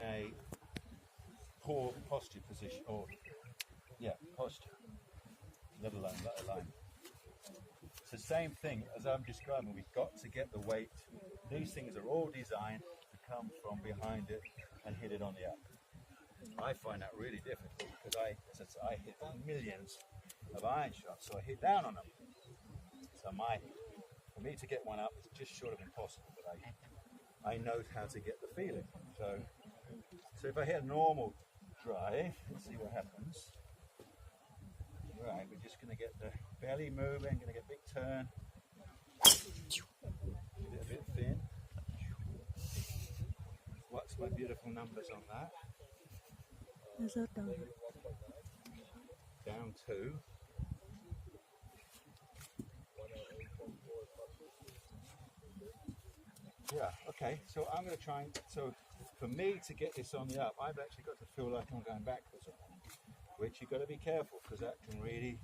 a poor posture position, or posture, let alone let alone. It's the same thing as I'm describing. We've got to get the weight. These things are all designed to come from behind it and hit it on the up. I find that really difficult because I hit millions of iron shots, so I hit down on them. So for me to get one up is just short of impossible, but I know how to get the feeling. So if I hit a normal drive, let's see what happens. Right, we're just going to get the belly moving, going to get a big turn. Get it a bit thin. What's my beautiful numbers on that? Is that down? Down 2. Yeah, okay, so I'm going to try so for me to get this on the up, I've actually got to feel like I'm going backwards on it, which you've got to be careful because that can really,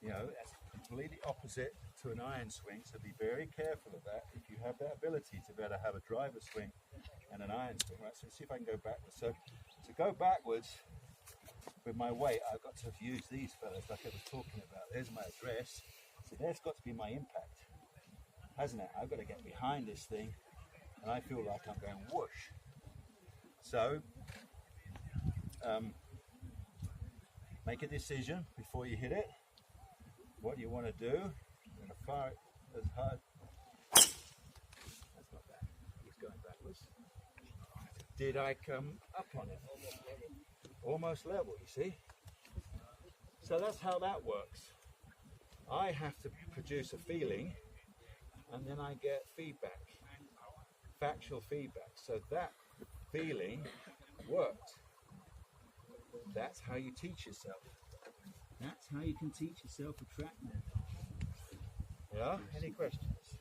that's completely opposite to an iron swing, so be very careful of that if you have that ability to be able to have a driver swing and an iron swing. Right, so let's see if I can go backwards. So to go backwards with my weight, I've got to use these fellas like I was talking about. There's my address, so there's got to be my impact, hasn't it? I've got to get behind this thing and I feel like I'm going whoosh. So make a decision before you hit it. What you want to do. I'm going to fire it as hard. That's not bad. It's going backwards. Did I come up on it? Almost level, you see? So that's how that works. I have to produce a feeling and then I get feedback, factual feedback. So that feeling worked. That's how you teach yourself. That's how you can teach yourself a track now. Yeah? Any questions?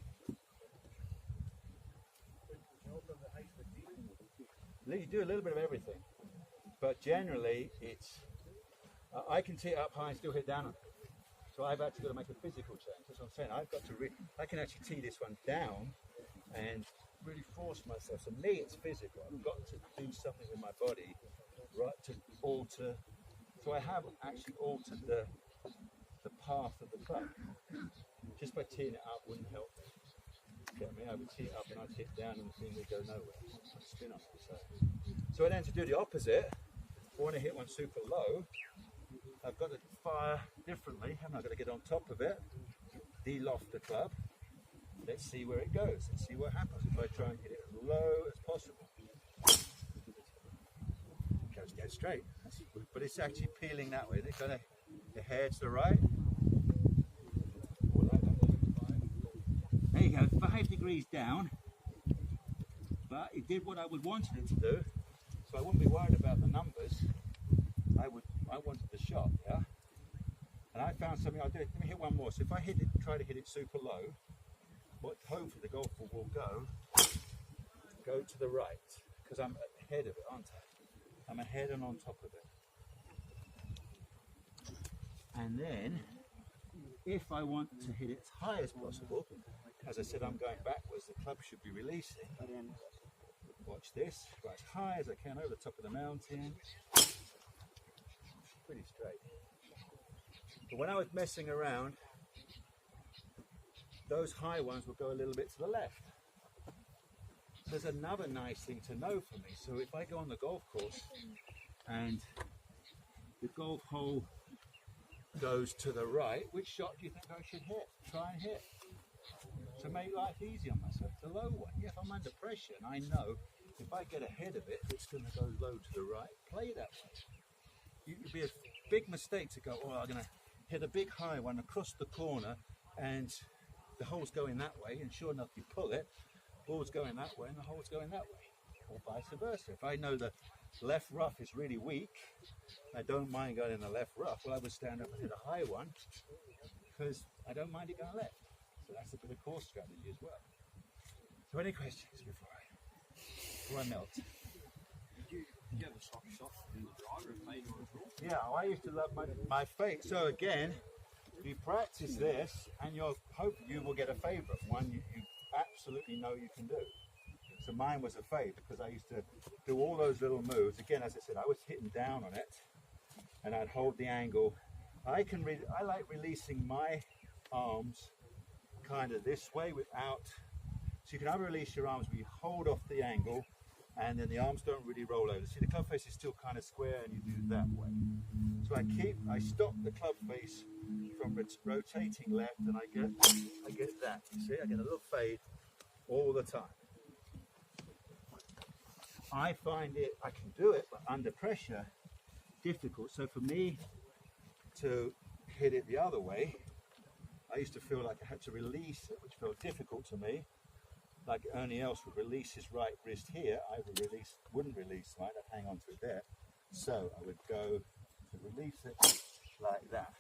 You do a little bit of everything, but generally it's, I can tee it up high and still hit down on it. So I've actually got to make a physical change. That's what I'm saying. I've got to I can actually tee this one down and really force myself. So me, it's physical. I've got to do something with my body, right, to alter. So I have actually altered the path of the club. Just by teeing it up wouldn't help me. Get me? I would tee it up and I'd hit down and the thing would go nowhere. I'd spin on it. So then to do the opposite, if I want to hit one super low, I've got to fire differently, haven't I? I've got to get on top of it, de-loft the club. Let's see where it goes. Let's see what happens if I try and hit it as low as possible. It goes dead straight. But it's actually peeling that way. It's kind of the hair to the right. There you go, 5 degrees down. But it did what I would wanted it to do. So I wouldn't be worried about the numbers. I wanted the shot, yeah? And I found something I'll do. Let me hit one more. So if I try to hit it super low, hopefully the golf ball will go to the right, because I'm ahead of it, aren't I? I'm ahead and on top of it. And then, if I want to hit it as high as possible, as I said, I'm going backwards, the club should be releasing. Watch this, go as high as I can over the top of the mountain. Pretty straight. But when I was messing around, those high ones will go a little bit to the left. There's another nice thing to know for me. So if I go on the golf course and the golf hole goes to the right, which shot do you think I should hit? Try and hit. To make life easy on myself, the low one. Yeah, if I'm under pressure and I know if I get ahead of it, it's going to go low to the right, play that way. It would be a big mistake to go, I'm going to hit a big high one across the corner and the hole's going that way, and sure enough you pull it, ball's going that way and the hole's going that way, or vice versa. If I know the left rough is really weak, I don't mind going in the left rough, well I would stand up and hit a high one because I don't mind it going left. So that's a bit of course strategy as well. So any questions before I melt? Did you have a soft shot in the driver and made your draw? Yeah, I used to love my fade. So again, you practice this and you will get a favourite one you absolutely know you can do. So mine was a fade because I used to do all those little moves. Again, as I said, I was hitting down on it and I'd hold the angle. I like releasing my arms kind of this way without, so you can either release your arms where you hold off the angle and then the arms don't really roll over. See, the club face is still kind of square and you do it that way. So I stop the club face from rotating left and I get that. You see, I get a little fade all the time. I find I can do it, but under pressure, difficult. So for me to hit it the other way, I used to feel like I had to release it, which felt difficult to me. Like Ernie else would release his right wrist here, I wouldn't release mine, I'd hang on to it there. So I would go to release it like that.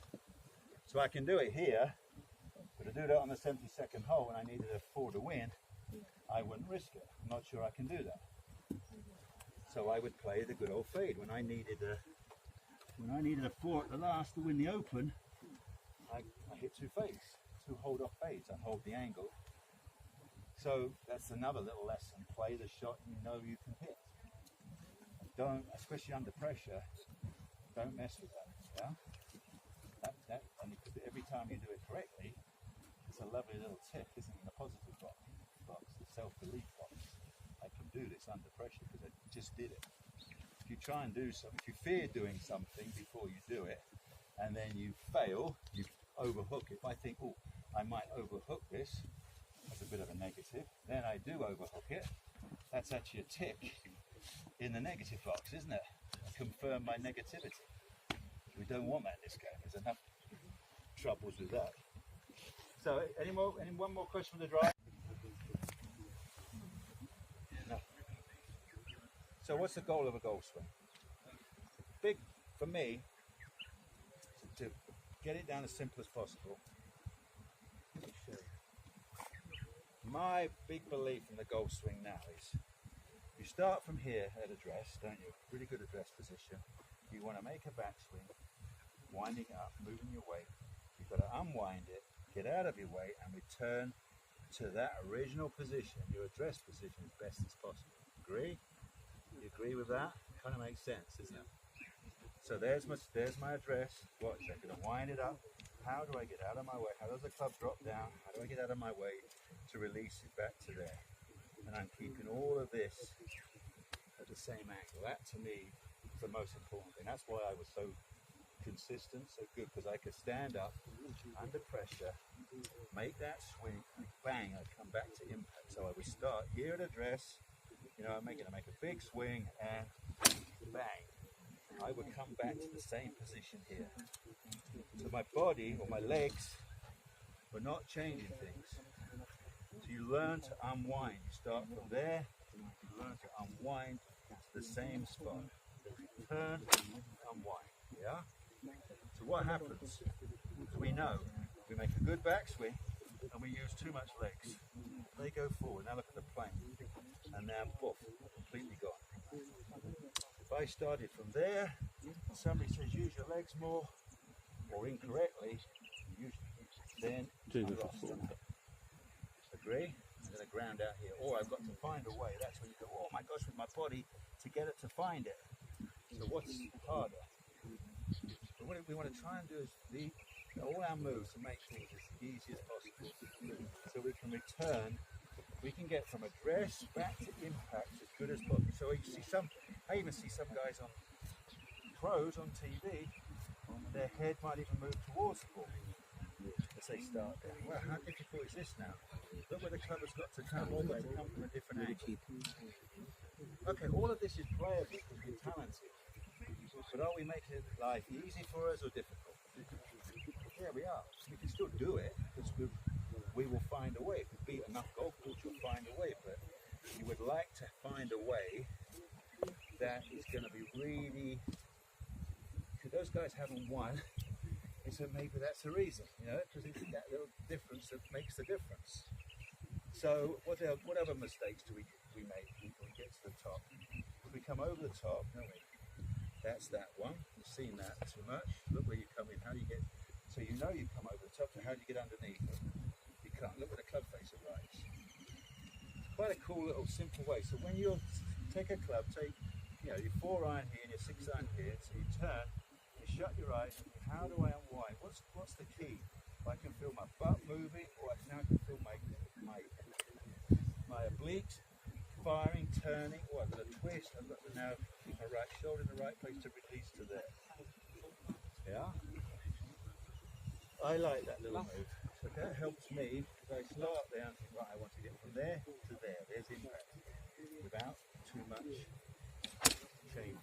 So I can do it here, but to do that on the 72nd hole when I needed a 4 to win, I wouldn't risk it. I'm not sure I can do that. So I would play the good old fade. When I needed a 4 at the last to win the Open, I hit 2 fades, 2 hold off fades. I hold the angle. So that's another little lesson. Play the shot you know you can hit. Don't, especially under pressure, don't mess with that. Yeah. And every time you do it correctly, it's a lovely little tip, isn't it? In the positive box, the self-belief box. I can do this under pressure because I just did it. If you try and do something, if you fear doing something before you do it, and then you fail, you overhook it. If I think, oh, I might overhook this, that's a bit of a negative. Then I do overhook it. That's actually a tick in the negative box, isn't it? Confirm my negativity. We don't want that in this game. There's enough troubles with that. So, one more question for the drive? No. So, what's the goal of a golf swing? Big, for me, to get it down as simple as possible. My big belief in the golf swing now is you start from here at address, don't you? Really good address position. You want to make a backswing, winding up, moving your weight. You've got to unwind it, get out of your way, and return to that original position, your address position, as best as possible. Agree? You agree with that? Kind of makes sense, doesn't it? So there's my address. What is that? Going to wind it up. How do I get out of my way? How does the club drop down? How do I get out of my way to release it back to there? And I'm keeping all of this at the same angle. That to me is the most important thing. That's why I was so consistent, so good, because I could stand up under pressure, make that swing, and bang, I'd come back to impact. So I would start here at address, I'm going to make a big swing, and bang, I would come back to the same position here. So my body or my legs were not changing things. So you learn to unwind. You start from there, you learn to unwind to the same spot. Turn, unwind. Yeah? So what happens? We know we make a good backswing and we use too much legs. They go forward. Now look at the plane. And now, poof, completely gone. If I started from there, somebody says use your legs more, or incorrectly, then I lost. Agree? I'm going to ground out here. Or I've got to find a way. That's when you go, oh my gosh, with my body to get it to find it. So what's harder? But what we want to try and do is all our moves to make things as easy as possible. So we can return, we can get from address back to impact as good as possible. So I even see some guys on pros on TV, their head might even move towards the ball as they start there. Well, how difficult is this now? Look where the club has got to come. All got to come from a different angle. Okay, all of this is playable because we're talented. But are we making life easy for us or difficult? Yeah, we are. We can still do it because we will find a way. If we beat enough golf balls, we'll find a way. But you would like to find a way that is going to be really. Those guys haven't won, and so maybe that's the reason, because it's that little difference that makes the difference. So what other mistakes do we make before we get to the top? If we come over the top, don't we? That's that one. You've seen that too much. Look where you come in. How do you get? So you come over the top. So how do you get underneath? You can't. Look where the club face arrives. quite a cool little simple way. So when you take a club, take your 4 iron here and your 6 iron here, so you turn, you shut your eyes, and how do I unwind? What's the key? I can feel my butt moving, or now I can feel my obliques firing, turning, or I've got a twist, I've got to now keep my right shoulder in the right place to release to there. Yeah? I like that little move. So that helps me, because I start there and think, right, I want to get from there to there. There's impact. Without too much change.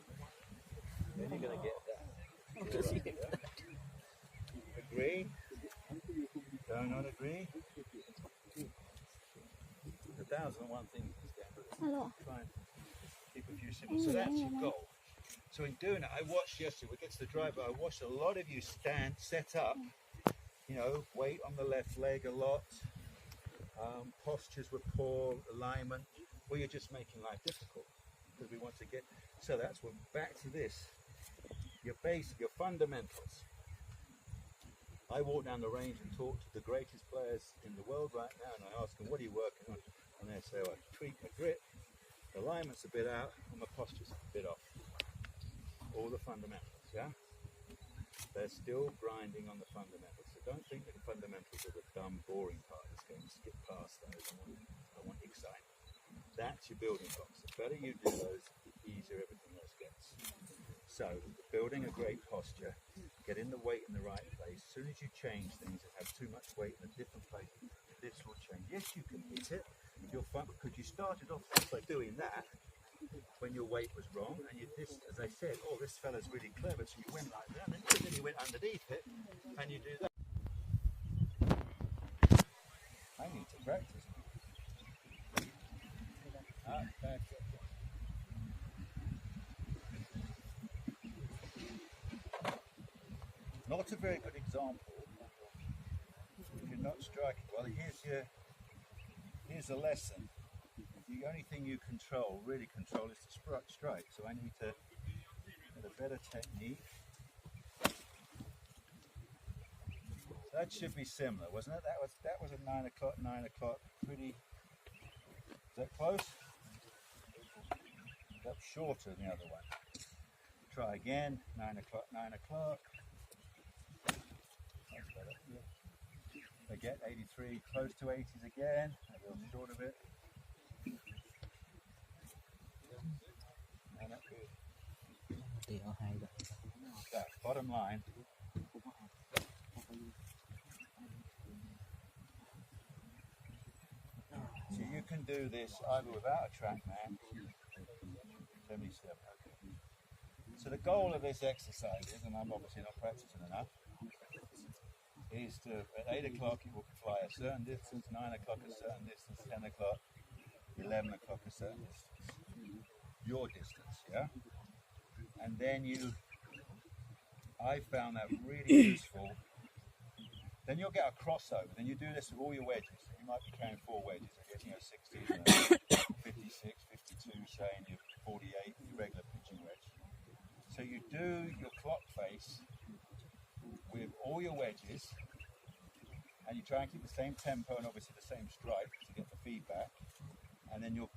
Then you're going to get that. Agree? Don't not agree? The 1,001 things is down, but try and keep a few simple. So that's your goal. So in doing it, I watched yesterday, we get to the driver, I watched a lot of you set up, weight on the left leg a lot, postures were poor, alignment, well, you're just making life difficult, because we want to get, so that's what, back to this, your basic, your fundamentals. I walk down the range and talk to the greatest players in the world right now, and I ask them, what are you working on? And they say, I tweak my grip, the alignment's a bit out, and my posture's a bit off. All the fundamentals, yeah? They're still grinding on the fundamentals. So don't think that the fundamentals are the dumb, boring part that's going to skip past those. I want excitement. That's your building blocks. The better you do those, the easier everything else gets. So, building a great posture, getting the weight in the right place. As soon as you change things and have too much weight in a different place, this will change. Yes, you can hit it. You're fun, because you started off by doing that when your weight was wrong, and you this, as I said, oh, this fella's really clever, so you went like that, and then you went underneath it, and you do that. I need to practice. Not a very good example. If you're not striking well, here's a lesson. The only thing you really control, is the strike. So I need to get a better technique. So that should be similar, wasn't it? That was at 9 o'clock, pretty. Is that close? That's shorter than the other one. Try again, 9 o'clock. That's better. Again, 83, close to 80s again, a little short of it. That bottom line. So you can do this either without a TrackMan. 77. Okay. So the goal of this exercise is, and I'm obviously not practicing enough, is to, at 8 o'clock you will fly a certain distance, 9 o'clock a certain distance, 10 o'clock, 11 o'clock a certain distance. Your distance, yeah? And then I found that really useful. Then you'll get a crossover. Then you do this with all your wedges. So you might be carrying 4 wedges. I guess, 60, 56, 52, saying you're 48, your regular pitching wedge. So you do your clock face with all your wedges, and you try and keep the same tempo and obviously the same strike to get the feedback. And then you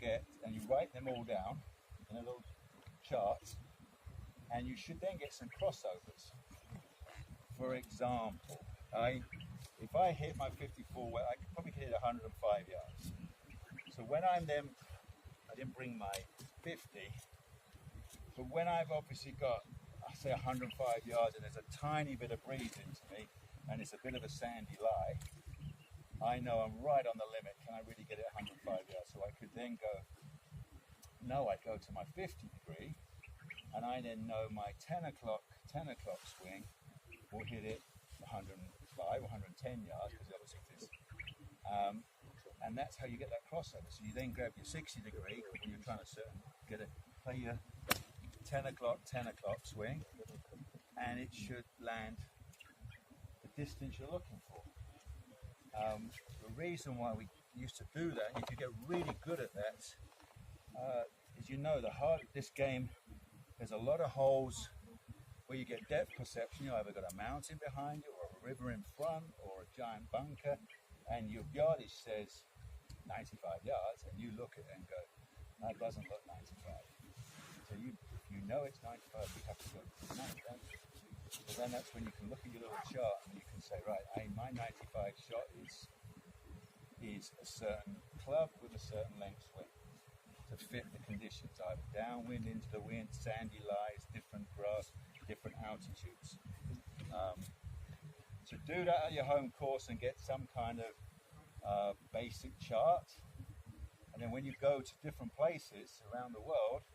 write them all down in a little chart, and you should then get some crossovers. For example, if I hit my 54, well, I could probably hit 105 yards. So when I'm then, I didn't bring my 50, but when I've obviously got, I say 105 yards, and there's a tiny bit of breeze into me, and it's a bit of a sandy lie, I know I'm right on the limit. Can I really get it 105 yards? So I could then go, no, I go to my 50 degree, and I then know my 10 o'clock swing will hit it 105, 110 yards, because obviously this, and that's how you get that crossover. So you then grab your 60 degree when you're trying to play your 10 o'clock swing, and it should land the distance you're looking for. The reason why we used to do that, if you get really good at that, is this game, there's a lot of holes where you get depth perception. You've either got a mountain behind you, or a river in front, or a giant bunker, and your yardage says 95 yards, and you look at it and go, that doesn't look 95. So if you know it's 95, you have to go, no, don't. But then that's when you can look at your little chart and you can say, right, my 95 shot is a certain club with a certain length swing to fit the conditions, either downwind, into the wind, sandy lies, different grass, different altitudes. So do that at your home course and get some kind of basic chart. And then when you go to different places around the world,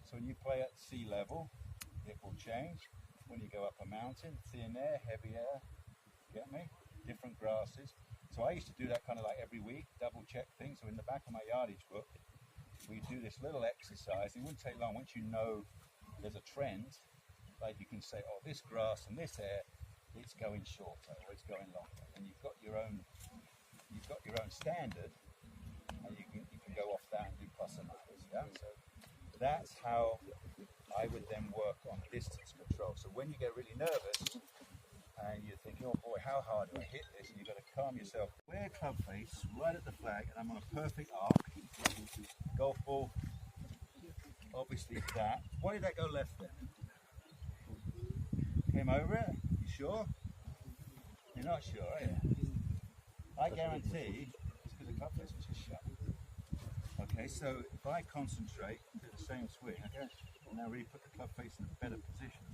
so when you play at sea level, it will change. When you go up a mountain, thin air, heavy air, get me? Different grasses. So I used to do that kind of like every week, double check things. So in the back of my yardage book, we do this little exercise. It wouldn't take long. Once you know there's a trend, like you can say, oh, this grass and this air, it's going shorter or it's going longer. And you've got your own standard, and you can go off that and do plus and minus. Yeah? So that's how I would then work on distance control. So when you get really nervous and you're thinking, oh boy, how hard do I hit this? And you've got to calm yourself. Wear club face right at the flag, and I'm on a perfect arc. Golf ball, obviously that. Why did that go left then? Came over it? You sure? You're not sure, are you? I guarantee it's because the club face was just shut. Okay, so if I concentrate and do the same swing, okay, and now really put the club face in a better position.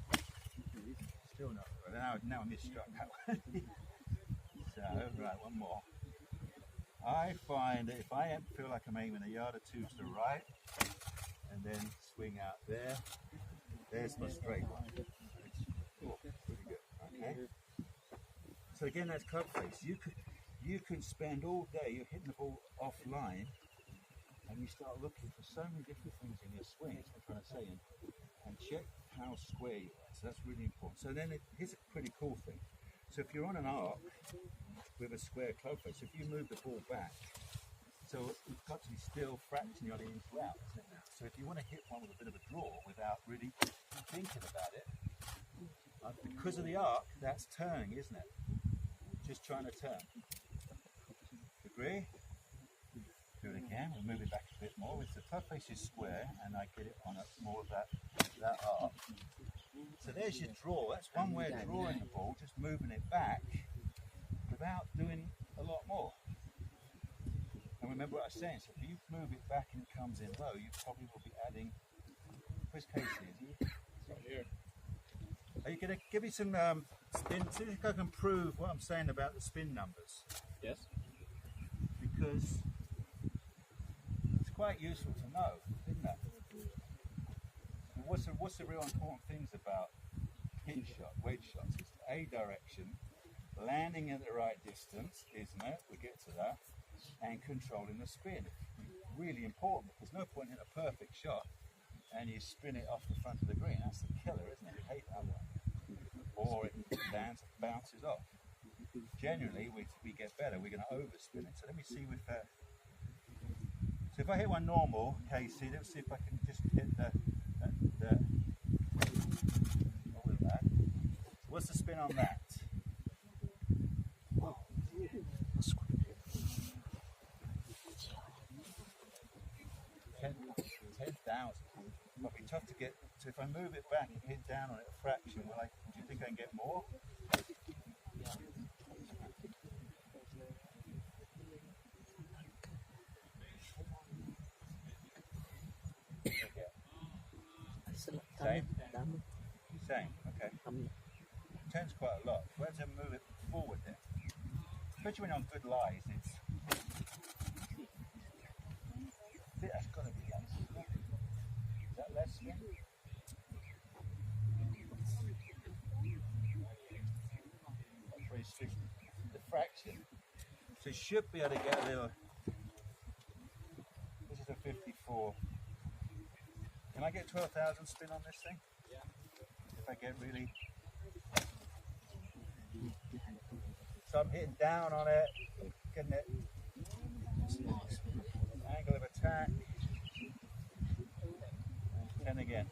Still not. Now I misstruck that one. So, right, one more. I find that if I feel like I'm aiming a yard or two to the right, and then swing out there, there's my straight one. Oh, pretty good. Okay. So again, that's club face. You can spend all day, you're hitting the ball offline, and you start looking for so many different things in your swing, that's what I'm trying to say, and check how square you are. So that's really important. So then here's a pretty cool thing. So if you're on an arc with a square club face, if you move the ball back, so you've got to be still fractionally on the in to out, isn't it now? So if you want to hit one with a bit of a draw without really thinking about it, because of the arc, that's turning, isn't it? Just trying to turn. Agree? Do it again, we'll move it back a bit more. If the club face is square and I get it on more of that arc. So there's your draw. That's one way of drawing the ball, just moving it back without doing a lot more. And remember what I was saying, so if you move it back and it comes in low, you probably will be adding, where's Casey, is he? Right here. Are you going to give me some spin? See if I can prove what I'm saying about the spin numbers. Yes. Because it's quite useful to know, isn't it? And what's the real important things about hit shot, wedge shots? It's A, direction, landing at the right distance, isn't it? We'll get to that. And controlling the spin. Really important, because no point in a perfect shot and you spin it off the front of the green. That's the killer, isn't it? You hate that one. Or it lands, bounces off. Generally, we get better. We're going to overspin it. So let me see with that. So if I hit one normal, Casey, let's see if I can just hit all of that. So what's the spin on that? 10,000. It'll be tough to get. So if I move it back and hit down on it a fraction, do you think I can get more? Same? Same, okay. 10's quite a lot. Where to move it forward then? Especially when on good lies, it's. That's got to be less. Is that less spin? That's very strict. The fraction. So you should be able to get a little. This is a 54. Can I get 12,000 spin on this thing? Yeah. If I get really. So I'm hitting down on it, getting it. Angle of attack. 10 again.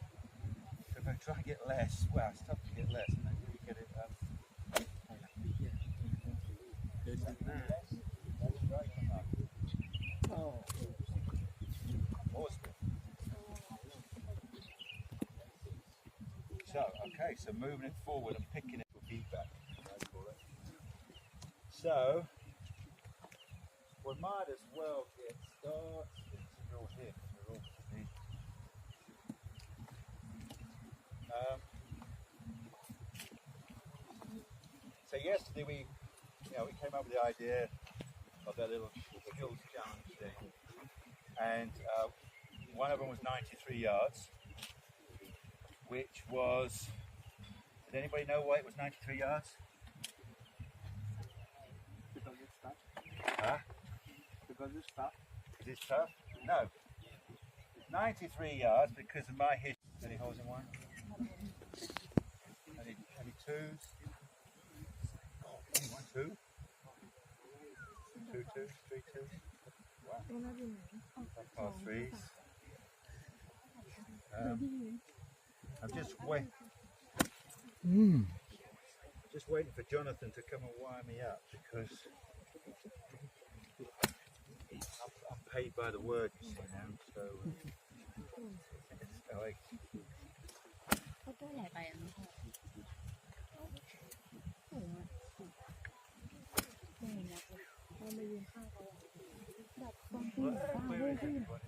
So if I try and get less, wow, it's tough to get less, and I really get it up. That's right, come on. Okay, so moving it forward and picking it for feedback. I call it. So, we might as well get started. You're all here. You're all here. So yesterday we came up with the idea of that little skills challenge thing, and one of them was 93 yards, which was. Did anybody know why it was 93 yards? Because it's tough. Huh? Because it's tough. Is it tough? No. 93 yards because of my history. Any holes in one? Any twos? Oh, only one two? Two twos, three twos. Wow. Par threes. I'm just waiting for Jonathan to come and wire me up because I'm paid by the word, you see now. So it's like. Where is everybody?